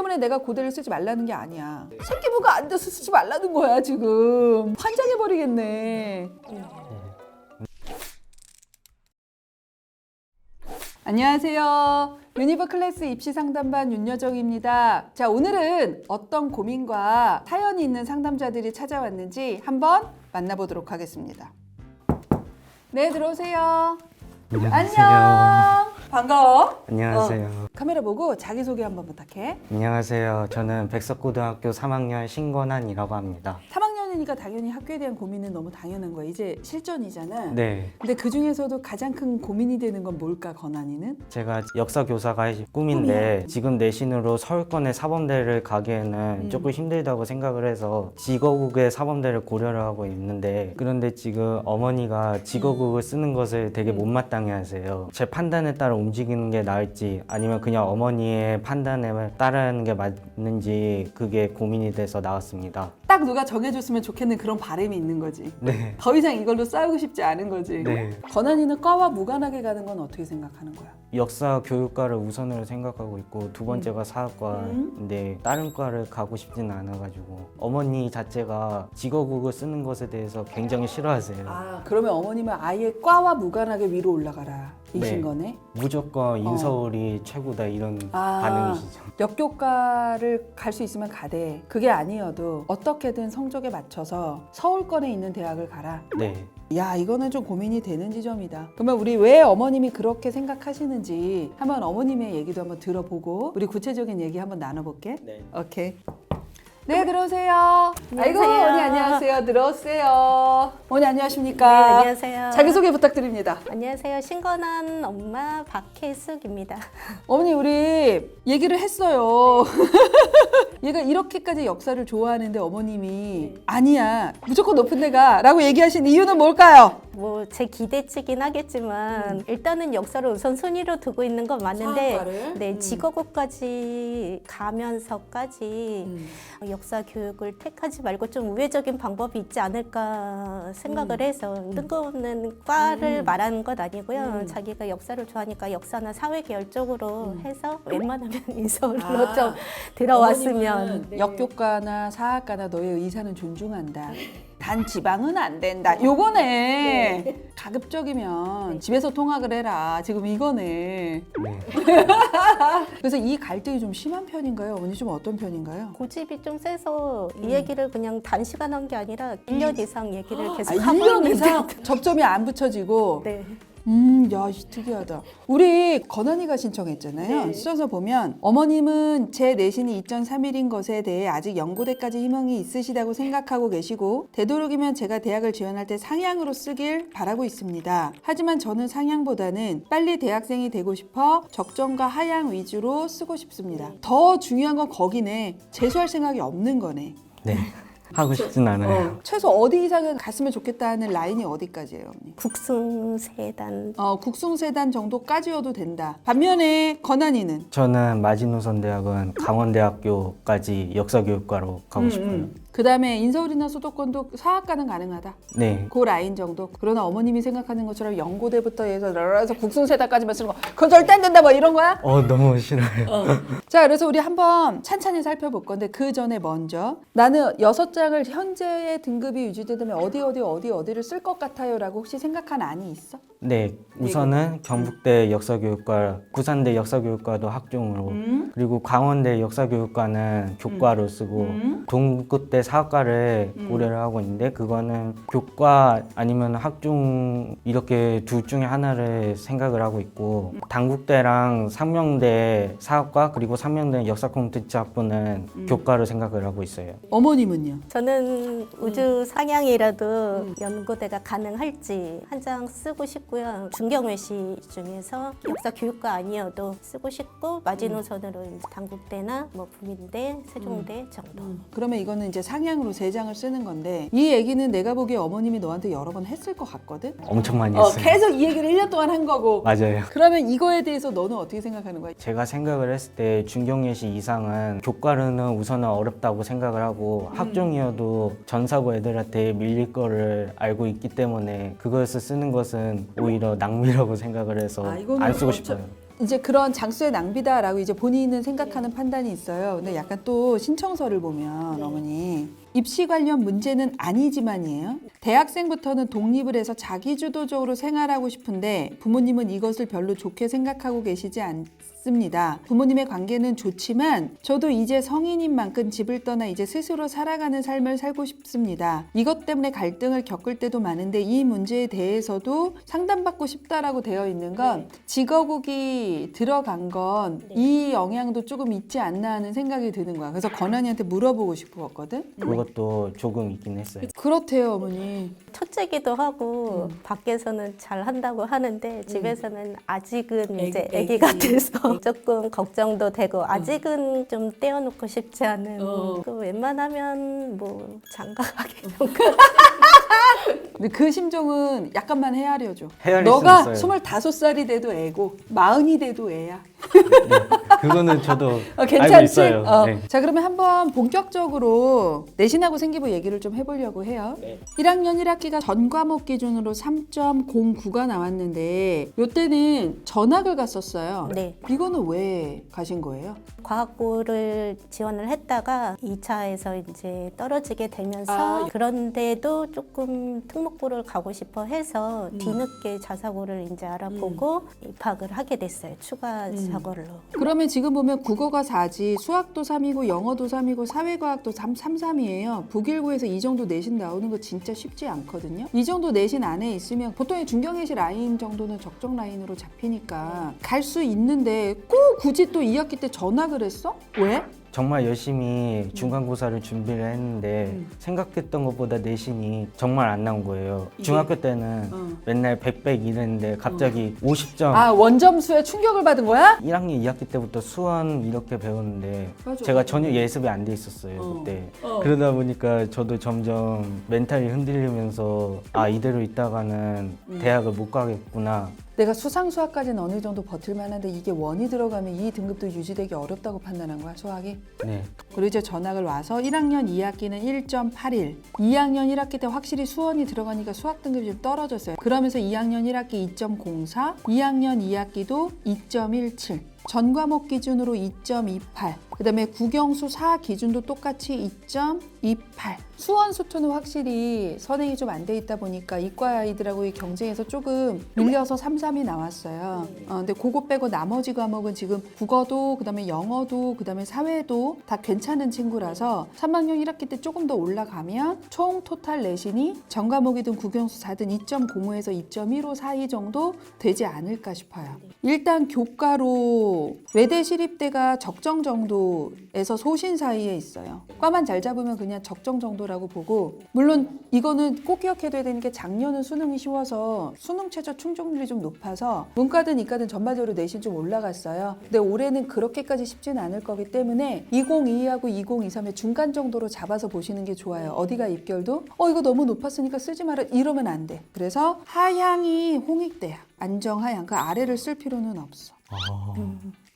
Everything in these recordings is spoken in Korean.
때문에 내가 고대를 쓰지 말라는 게 아니야. 새끼부가 안 돼서 쓰지 말라는 거야 지금. 환장해버리겠네. 안녕하세요. 유니버 클래스 입시 상담반 윤여정입니다. 자, 오늘은 어떤 고민과 사연이 있는 상담자들이 찾아왔는지 한번 만나보도록 하겠습니다. 네, 들어오세요. 안녕. 반가워. 안녕하세요. 카메라 보고 자기소개 한번 부탁해. 안녕하세요. 저는 백석고등학교 3학년 신권한이라고 합니다. 3학년이니까 당연히 학교에 대한 고민은 너무 당연한 거야. 이제 실전이잖아. 네. 근데 그 중에서도 가장 큰 고민이 되는 건 뭘까, 건한이는? 제가 역사 교사가 꿈인데 지금 내신으로 서울권의 사범대를 가기에는 조금 힘들다고 생각을 해서 직어국의 사범대를 고려를 하고 있는데, 그런데 지금 어머니가 직어국을 쓰는 것을 되게 못마땅해 하세요. 제 판단에 따라 움직이는 게 나을지 아니면 그냥 어머니의 판단에 따르는 게 맞는지 그게 고민이 돼서 나왔습니다. 딱 누가 정해줬으면 좋겠는 그런 바람이 있는 거지. 네. 더 이상 이걸로 싸우고 싶지 않은 거지. 네. 건한이는 과와 무관하게 가는 건 어떻게 생각하는 거야? 역사 교육과를 우선으로 생각하고 있고 두 번째가 사학과인데 다른 과를 가고 싶지는 않아가지고 어머니 자체가 직어국을 쓰는 것에 대해서 굉장히 싫어하세요. 아, 그러면 어머님은 아예 과와 무관하게 위로 올라가라 이신 네. 거네? 무조건 인서울이 최고다 이런 반응이시죠. 역교과를 갈 수 있으면 가되 그게 아니어도 어떻게든 성적에 맞춰서 서울권에 있는 대학을 가라. 네. 야, 이거는 좀 고민이 되는 지점이다. 그러면 우리 왜 어머님이 그렇게 생각하시는지 한번 어머님의 얘기도 한번 들어보고 우리 구체적인 얘기 한번 나눠볼게. 네. 오케이. 네, 들어오세요. 아이고, 안녕하세요. 언니 안녕하세요. 들어오세요. 언니 네, 안녕하십니까? 안녕하세요. 자기소개 부탁드립니다. 안녕하세요. 신건한 엄마 박혜숙입니다. 어머니, 우리 얘기를 했어요. 얘가 이렇게까지 역사를 좋아하는데 어머님이 아니야, 무조건 높은 데가 라고 얘기하신 이유는 뭘까요? 뭐 제 기대치긴 하겠지만 일단은 역사를 우선 순위로 두고 있는 건 맞는데 사학과를? 네, 직어국까지 가면서까지 역사 교육을 택하지 말고 좀 우회적인 방법이 있지 않을까 생각을 해서 뜬금없는 과를 말하는 건 아니고요. 자기가 역사를 좋아하니까 역사나 사회계열 쪽으로 해서 웬만하면 인서울로 좀 들어왔으면 역교과나 사학과나 너의 의사는 존중한다. 단 지방은 안 된다. 요거네. 가급적이면 집에서 통학을 해라. 지금 이거네. 네. 그래서 이 갈등이 좀 심한 편인가요? 어머니 좀 어떤 편인가요? 고집이 좀 세서 이 얘기를 그냥 단시간 한 게 아니라 1년 이상 얘기를 계속 아, 하고 1년 있는데 이상 접점이 안 붙여지고. 네. 야, 특이하다. 우리 건한이가 신청했잖아요. 써서 보면 어머님은 제 내신이 2.31인 것에 대해 아직 연고대까지 희망이 있으시다고 생각하고 계시고 되도록이면 제가 대학을 지원할 때 상향으로 쓰길 바라고 있습니다. 하지만 저는 상향보다는 빨리 대학생이 되고 싶어 적정과 하향 위주로 쓰고 싶습니다. 더 중요한 건 거기네. 재수할 생각이 없는 거네. 네. 하고 싶진 않아요. 최소 어디 이상은 갔으면 좋겠다 하는 라인이 어디까지예요, 언니? 국승세단 국승세단 정도까지여도 된다. 반면에 건한이는 저는 마지노선 대학은 강원대학교까지 역사교육과로 가고 싶어요. 그 다음에 인서울이나 수도권도 사학과는 가능하다. 네. 그 라인 정도. 그러나 어머님이 생각하는 것처럼 연고대부터 해서 국승세단까지만 쓰는 거 그건 절대 안 된다 뭐 이런 거야? 너무 싫어요. 자, 그래서 우리 한번 찬찬히 살펴볼 건데 그 전에 먼저 나는 6장을 현재의 등급이 유지되면 어디를 쓸 것 같아요 라고 혹시 생각한 안이 있어? 네, 우선은 경북대 역사교육과, 부산대 역사교육과도 학종으로, 그리고 강원대 역사교육과는 교과로 쓰고, 동국대 사학과를 고려를 하고 있는데 그거는 교과 아니면 학종 이렇게 둘 중에 하나를 생각을 하고 있고, 단국대랑 상명대 사학과 그리고 상명대 역사 콘텐츠 학부는 교과로 생각을 하고 있어요. 어머님은요? 저는 우주 상향이라도 연고대가 가능할지 한 장 쓰고 싶고요. 중경외시 중에서 역사 교육과 아니어도 쓰고 싶고 마지노선으로 이제 단국대나 뭐 부민대, 세종대 정도. 그러면 이거는 이제 상향으로 3장을 쓰는 건데 이 얘기는 내가 보기에 어머님이 너한테 여러 번 했을 것 같거든? 엄청 많이 했어요. 계속 이 얘기를 1년 동안 한 거고. 맞아요. 그러면 이거에 대해서 너는 어떻게 생각하는 거야? 제가 생각을 했을 때 중경예시 이상은 교과로는 우선은 어렵다고 생각을 하고 학종이어도 전사고 애들한테 밀릴 거를 알고 있기 때문에 그것을 쓰는 것은 오히려 낭비라고 생각을 해서 이거는 안 쓰고 싶어요. 이제 그런 장수의 낭비다라고 이제 본인은 생각하는 판단이 있어요. 근데 약간 또 신청서를 보면 어머니 입시 관련 문제는 아니지만이에요. 대학생부터는 독립을 해서 자기주도적으로 생활하고 싶은데 부모님은 이것을 별로 좋게 생각하고 계시지 않습니다. 부모님의 관계는 좋지만 저도 이제 성인인 만큼 집을 떠나 이제 스스로 살아가는 삶을 살고 싶습니다. 이것 때문에 갈등을 겪을 때도 많은데 이 문제에 대해서도 상담받고 싶다라고 되어 있는 건 직어국이 들어간 건 이 영향도 조금 있지 않나 하는 생각이 드는 거야. 그래서 건환이한테 물어보고 싶었거든. 그것도 조금 있긴 했어요. 그렇대요, 어머니. 첫째기도 하고 밖에서는 잘 한다고 하는데 집에서는 아직은 이제 애기 같아서 조금 걱정도 되고 아직은 좀 떼어놓고 싶지 않은 그 웬만하면 뭐 장가가게 근데 그 심정은 약간만 헤아려줘. 헤아릴 너가 수는 있어요. 25살이 돼도 애고 40이 돼도 애야. 그거는 저도 알고 괜찮지? 있어요. 네. 자, 그러면 한번 본격적으로 내신하고 생기부 얘기를 좀 해보려고 해요. 1학년 1학기가 전 과목 기준으로 3.09가 나왔는데 이때는 전학을 갔었어요. 네. 이거는 왜 가신 거예요? 과학고를 지원을 했다가 2차에서 이제 떨어지게 되면서 그런데도 조금 특목고를 가고 싶어 해서 뒤늦게 자사고를 이제 알아보고 입학을 하게 됐어요. 추가 사고로. 그러면 지금 보면 국어가 4지, 수학도 3이고 영어도 3이고 사회과학도 3이에요. 북일고에서 이 정도 내신 나오는 거 진짜 쉽지 않거든요. 이 정도 내신 안에 있으면 보통의 중경예시 라인 정도는 적정 라인으로 잡히니까 갈 수 있는데 꼭 굳이 또 2학기 때 전학을 했어? 왜? 정말 열심히 중간고사를 준비를 했는데 생각했던 것보다 내신이 정말 안 나온 거예요. 중학교 때는 맨날 100 이랬는데 갑자기 50점. 아, 원점수에 충격을 받은 거야? 1학년 2학기 때부터 수원 이렇게 배웠는데 맞아, 제가 맞아. 전혀 예습이 안 돼 있었어요. 그때. 그러다 보니까 저도 점점 멘탈이 흔들리면서 아, 이대로 있다가는 대학을 못 가겠구나. 내가 수상수학까지는 어느 정도 버틸 만한데 이게 원이 들어가면 이 등급도 유지되기 어렵다고 판단한 거야, 수학이? 네. 그리고 이제 전학을 와서 1학년 2학기는 1.81, 2학년 1학기 때 확실히 수원이 들어가니까 수학 등급이 좀 떨어졌어요. 그러면서 2학년 1학기 2.04, 2학년 2학기도 2.17, 전 과목 기준으로 2.28, 그 다음에 국영수 4 기준도 똑같이 2.28. 수원 수투는 확실히 선행이 좀 안 돼 있다 보니까 이과 아이들하고의 경쟁에서 조금 밀려서 3, 3이 나왔어요. 근데 그거 빼고 나머지 과목은 지금 국어도, 그 다음에 영어도, 그 다음에 사회도 다 괜찮은 친구라서 3학년 1학기 때 조금 더 올라가면 총 토탈 내신이 전 과목이든 국영수 4든 2.05에서 2.15 사이 정도 되지 않을까 싶어요. 일단 교과로 외대 시립대가 적정 정도에서 소신 사이에 있어요. 과만 잘 잡으면 그냥 적정 정도라고 보고, 물론 이거는 꼭 기억해둬야 되는 게 작년은 수능이 쉬워서 수능 최저 충족률이 좀 높아서 문과든 이과든 전반적으로 내신 좀 올라갔어요. 근데 올해는 그렇게까지 쉽지는 않을 거기 때문에 2022하고 2023의 중간 정도로 잡아서 보시는 게 좋아요. 어디가 입결도 이거 너무 높았으니까 쓰지 마라 이러면 안 돼. 그래서 하향이 홍익대야. 안정하향. 그 아래를 쓸 필요는 없어.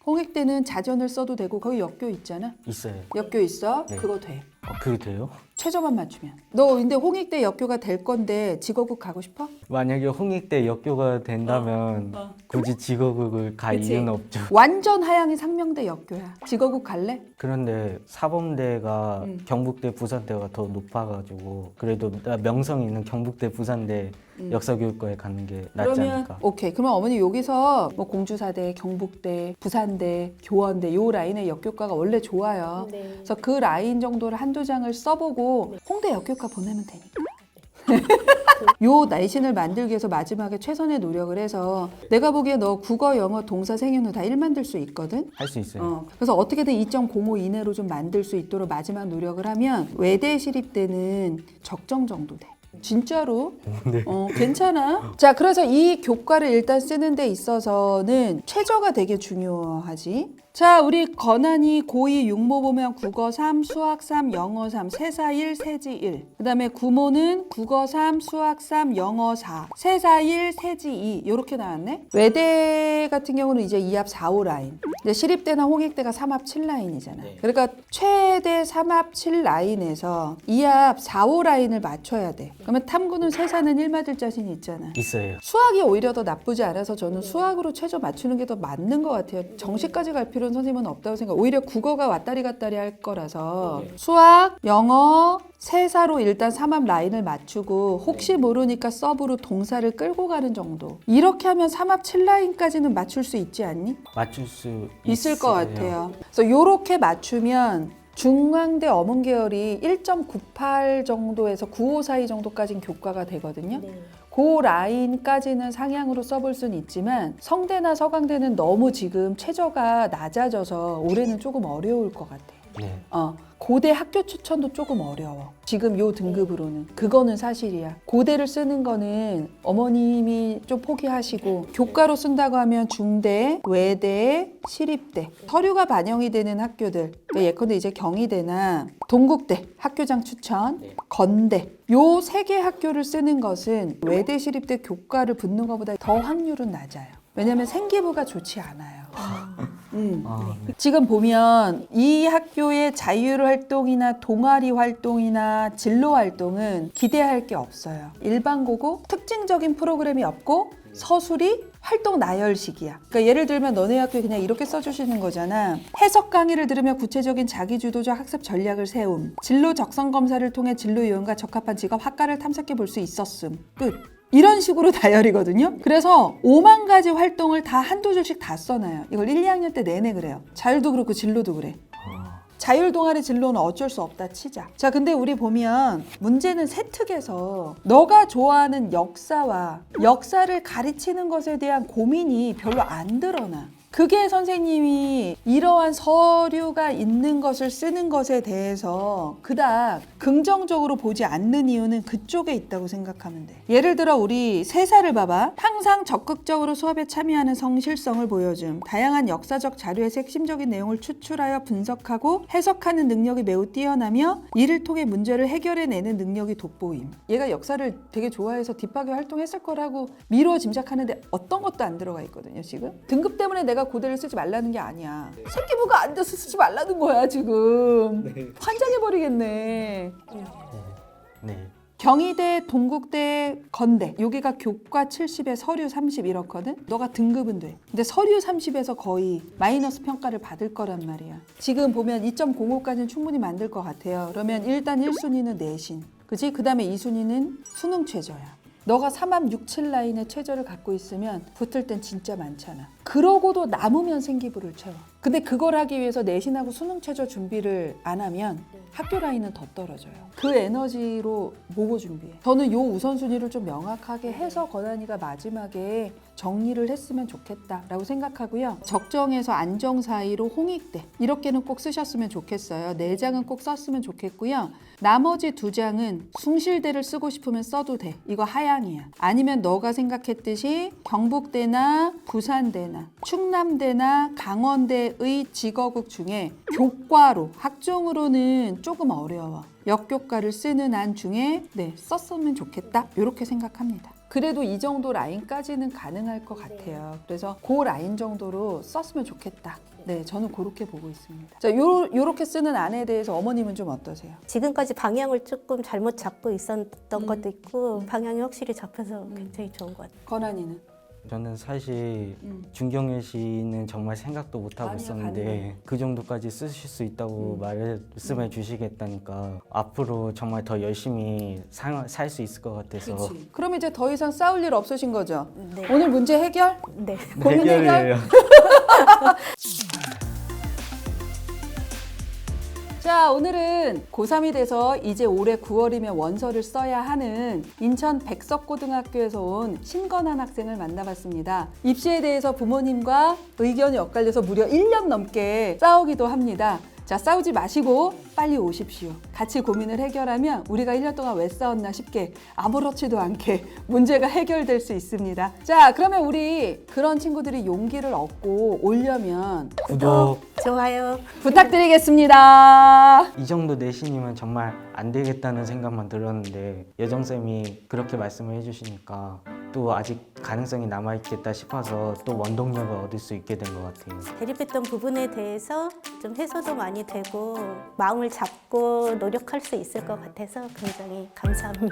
홍익대는 자전을 써도 되고 거기 역교 있잖아. 있어요. 역교 있어. 네. 그거 돼. 그게 돼요? 최저만 맞추면. 너 근데 홍익대 역교가 될 건데 직어국 가고 싶어? 만약에 홍익대 역교가 된다면 굳이 직어국을 갈 그치? 이유는 없죠. 완전 하향이 상명대 역교야. 직어국 갈래? 그런데 사범대가 경북대, 부산대가 더 높아가지고 그래도 나 명성 있는 경북대, 부산대 역사교육과에 가는 게 낫지 그러면 않을까. 오케이. 그러면 어머니 여기서 뭐 공주사대, 경북대, 부산대, 교원대 요 라인의 역교과가 원래 좋아요. 네. 그래서 그 라인 정도를 한두 장을 써보고 홍대 역교과 보내면 되니까. 요 내신을 만들기 위해서 마지막에 최선의 노력을 해서 내가 보기에 너 국어, 영어, 동사, 생윤호 다 1 만들 수 있거든? 할 수 있어요. 그래서 어떻게든 2.05 이내로 좀 만들 수 있도록 마지막 노력을 하면 외대 시립 때는 적정 정도 돼. 진짜로? 네. 괜찮아. 자, 그래서 이 교과를 일단 쓰는 데 있어서는 최저가 되게 중요하지. 자, 우리 건한이 고2 육모 보면 국어 3, 수학 3, 영어 3, 세사 1, 세지 1. 그 다음에 구모는 국어 3, 수학 3, 영어 4, 세사 1, 세지 2. 이렇게 나왔네. 외대 같은 경우는 이제 2합 4, 5 라인. 이제 시립대나 홍익대가 3합 7 라인이잖아. 그러니까 최대 3합 7 라인에서 2합 4, 5 라인을 맞춰야 돼. 그러면 탐구는 세사는 1 맞을 자신이 있잖아. 있어요. 수학이 오히려 더 나쁘지 않아서 저는 수학으로 최저 맞추는 게 더 맞는 것 같아요. 정시까지 갈 필요는 선생님은 없다고 생각. 오히려 국어가 왔다리 갔다리 할 거라서 수학, 영어, 세사로 일단 3합 라인을 맞추고 혹시 모르니까 서브로 동사를 끌고 가는 정도. 이렇게 하면 3합 7 라인까지는 맞출 수 있지 않니? 맞출 수 있을 것 있어요. 같아요. 그래서 요렇게 맞추면 중앙대 어문 계열이 1.98 정도에서 9.5 사이 정도까지는 교과가 되거든요. 그 라인까지는 상향으로 써볼 수는 있지만 성대나 서강대는 너무 지금 최저가 낮아져서 올해는 조금 어려울 것 같아. 네. 고대 학교 추천도 조금 어려워. 지금 요 등급으로는. 그거는 사실이야. 고대를 쓰는 거는 어머님이 좀 포기하시고 교과로 쓴다고 하면 중대, 외대, 시립대. 서류가 반영이 되는 학교들. 그러니까 예컨대 이제 경희대나 동국대 학교장 추천, 건대. 요 세 개 학교를 쓰는 것은 외대, 시립대 교과를 붙는 것보다 더 확률은 낮아요. 왜냐면 생기부가 좋지 않아요. 지금 보면 이 학교의 자율활동이나 동아리 활동이나 진로 활동은 기대할 게 없어요. 일반고고 특징적인 프로그램이 없고 서술이 활동 나열식이야. 그러니까 예를 들면 너네 학교에 그냥 이렇게 써주시는 거잖아. 해석 강의를 들으며 구체적인 자기주도적 학습 전략을 세움. 진로 적성 검사를 통해 진로 유형과 적합한 직업 학과를 탐색해 볼 수 있었음. 끝. 이런 식으로 다열이거든요. 그래서 5만 가지 활동을 다 한두 줄씩 다 써놔요. 이걸 1, 2학년 때 내내 그래요. 자율도 그렇고 진로도 그래. 자율 동아리 진로는 어쩔 수 없다 치자. 자, 근데 우리 보면 문제는 세특에서 너가 좋아하는 역사와 역사를 가르치는 것에 대한 고민이 별로 안 드러나. 그게 선생님이 이러한 서류가 있는 것을 쓰는 것에 대해서 그닥 긍정적으로 보지 않는 이유는 그쪽에 있다고 생각하면 돼. 예를 들어 우리 세사를 봐봐. 항상 적극적으로 수업에 참여하는 성실성을 보여줌. 다양한 역사적 자료에서 핵심적인 내용을 추출하여 분석하고 해석하는 능력이 매우 뛰어나며 이를 통해 문제를 해결해내는 능력이 돋보임. 얘가 역사를 되게 좋아해서 딥하게 활동했을 거라고 미루어 짐작하는데 어떤 것도 안 들어가 있거든요. 지금 등급 때문에 내가 고대를 쓰지 말라는 게 아니야. 생기부가 안 돼서 쓰지 말라는 거야 지금. 환장해버리겠네. 네. 경희대, 동국대, 건대 여기가 교과 70에 서류 30 이렇거든. 너가 등급은 돼. 근데 서류 30에서 거의 마이너스 평가를 받을 거란 말이야. 지금 보면 2.05까지는 충분히 만들 것 같아요. 그러면 일단 1순위는 내신, 그치? 그 다음에 2순위는 수능 최저야. 너가 3합 6, 7 라인의 최저를 갖고 있으면 붙을 땐 진짜 많잖아. 그러고도 남으면 생기부를 채워. 근데 그걸 하기 위해서 내신하고 수능 최저 준비를 안 하면 학교 라인은 더 떨어져요. 그 에너지로 뭐고 준비해? 저는 요 우선순위를 좀 명확하게 해서 건한이가 마지막에 정리를 했으면 좋겠다라고 생각하고요. 적정에서 안정 사이로 홍익대 이렇게는 꼭 쓰셨으면 좋겠어요. 4장은 꼭 썼으면 좋겠고요. 나머지 2장은 숭실대를 쓰고 싶으면 써도 돼. 이거 하향이야. 아니면 너가 생각했듯이 경북대나 부산대나 충남대나 강원대의 직어국 중에 교과로 학종으로는 조금 어려워. 역교과를 쓰는 안 중에 썼으면 좋겠다 이렇게 생각합니다. 그래도 이 정도 라인까지는 가능할 것 같아요. 그래서 그 라인 정도로 썼으면 좋겠다. 네, 저는 그렇게 보고 있습니다. 자, 요렇게 쓰는 안에 대해서 어머님은 좀 어떠세요? 지금까지 방향을 조금 잘못 잡고 있었던 것도 있고 방향이 확실히 잡혀서 굉장히 좋은 것 같아요. 건한이는? 저는 사실 중경예시는 정말 생각도 못하고 아니요, 있었는데 가능해요. 그 정도까지 쓰실 수 있다고 말씀해 주시겠다니까 앞으로 정말 더 열심히 살 수 있을 것 같아서 그럼 이제 더 이상 싸울 일 없으신 거죠? 네. 오늘 문제 해결? 네. 고민 해결? 해결이에요. 자, 오늘은 고3이 돼서 이제 올해 9월이면 원서를 써야 하는 인천 백석고등학교에서 온 신건한 학생을 만나봤습니다. 입시에 대해서 부모님과 의견이 엇갈려서 무려 1년 넘게 싸우기도 합니다. 자, 싸우지 마시고 빨리 오십시오. 같이 고민을 해결하면 우리가 1년 동안 왜 싸웠나 싶게 아무렇지도 않게 문제가 해결될 수 있습니다. 자, 그러면 우리 그런 친구들이 용기를 얻고 오려면 구독. 좋아요. 부탁드리겠습니다. 이 정도 내신이면 정말 안 되겠다는 생각만 들었는데 여정쌤이 그렇게 말씀을 해주시니까 또 아직 가능성이 남아있겠다 싶어서 또 원동력을 얻을 수 있게 된 것 같아요. 대립했던 부분에 대해서 좀 해소도 많이 되고 마음을 잡고 노력할 수 있을 것 같아서 굉장히 감사합니다.